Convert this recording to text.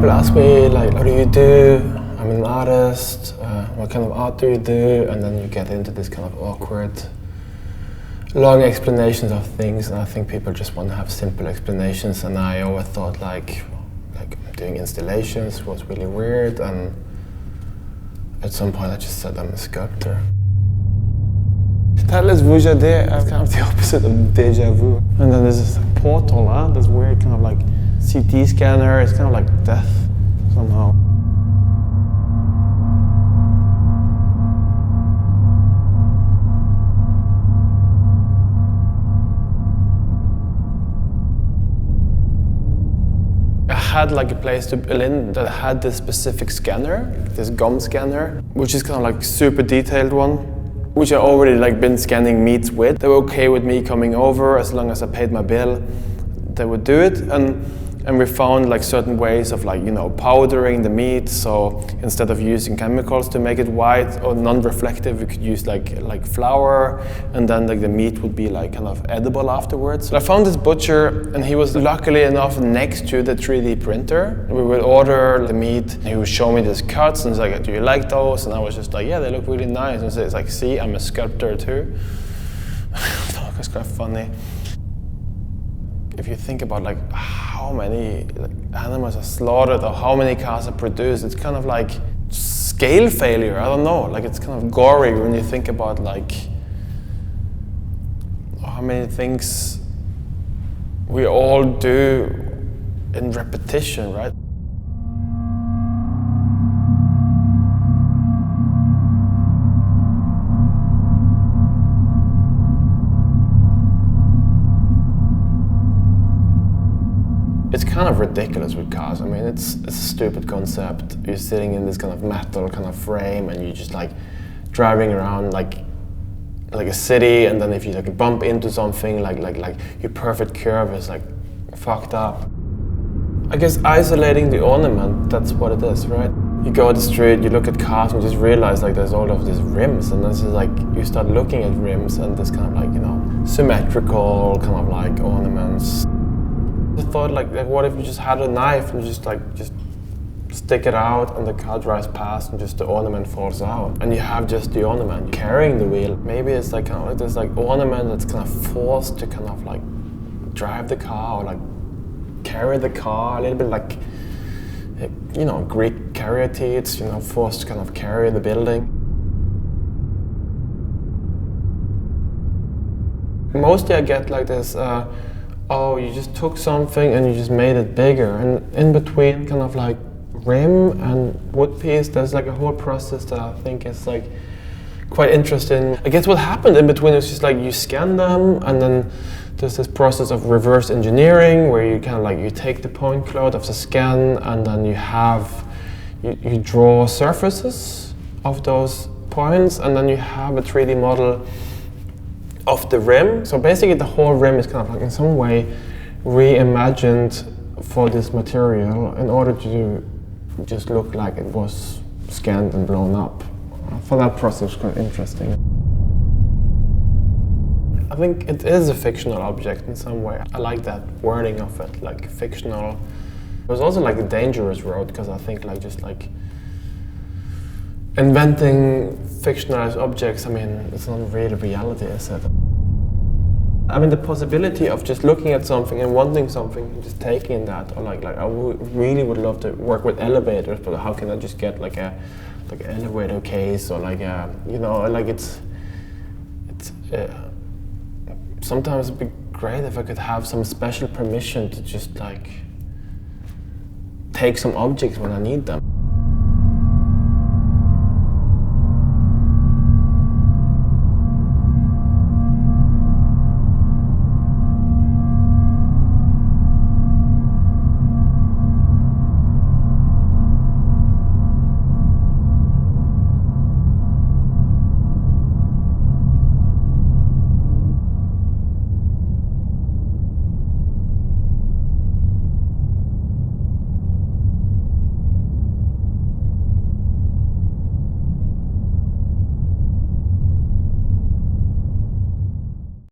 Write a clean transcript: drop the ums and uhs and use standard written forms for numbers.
people ask me, like, what do you do? I'm an artist, what kind of art do you do? And then you get into this kind of awkward, long explanations of things, and I think people just want to have simple explanations, and I always thought like doing installations was really weird, and at some point I just said I'm a sculptor. Tell us vujade, it's kind of the opposite of deja vu. And then there's this portal, this weird kind of like CT scanner, it's kind of like death somehow. I had like a place to Berlin that had this specific scanner, this gum scanner, which is kind of like super detailed one, which I already like been scanning meats with. They were okay with me coming over as long as I paid my bill. They would do it, and we found like certain ways of like, you know, powdering the meat. So instead of using chemicals to make it white or non-reflective, we could use like flour, and then like the meat would be like kind of edible afterwards. So I found this butcher, and he was luckily enough next to the 3D printer. We would order the meat, and he would show me these cuts, and he's like, do you like those? And I was just like, yeah, they look really nice. And so it's like, see, I'm a sculptor too. I thought it was kind of funny. If you think about like how many animals are slaughtered or how many cars are produced, it's kind of like scale failure. I don't know, like it's kind of gory when you think about like how many things we all do in repetition, right? It's kind of ridiculous with cars. I mean, it's a stupid concept. You're sitting in this kind of metal kind of frame, and you're just like driving around like a city, and then if you like bump into something, like your perfect curve is like fucked up. I guess isolating the ornament, that's what it is, right? You go on the street, you look at cars, and you just realize like there's all of these rims, and this is like you start looking at rims and this kind of like, you know, symmetrical kind of like ornaments. I thought like what if you just had a knife and just stick it out, and the car drives past and just the ornament falls out, and you have just the ornament carrying the wheel. Maybe it's like kind of like this like ornament that's kind of forced to kind of like drive the car or like carry the car, a little bit like, you know, Greek caryatides, you know, forced to kind of carry the building. Mostly I get like this. Oh, you just took something and you just made it bigger, and in between kind of like rim and wood piece, there's like a whole process that I think is like quite interesting. I guess what happened in between is just like you scan them, and then there's this process of reverse engineering where you kind of like you take the point cloud of the scan, and then you draw surfaces of those points, and then you have a 3D model of the rim. So basically the whole rim is kind of like in some way reimagined for this material in order to just look like it was scanned and blown up. I thought that process was quite interesting. I think it is a fictional object in some way. I like that wording of it, like fictional. It was also like a dangerous road, because I think like just like inventing fictionalized objects, I mean, it's not really reality, is it? I mean, the possibility of just looking at something and wanting something and just taking that, or like I really would love to work with elevators, but how can I just get like an elevator case, or like a, you know, like it's sometimes it'd be great if I could have some special permission to just like take some objects when I need them.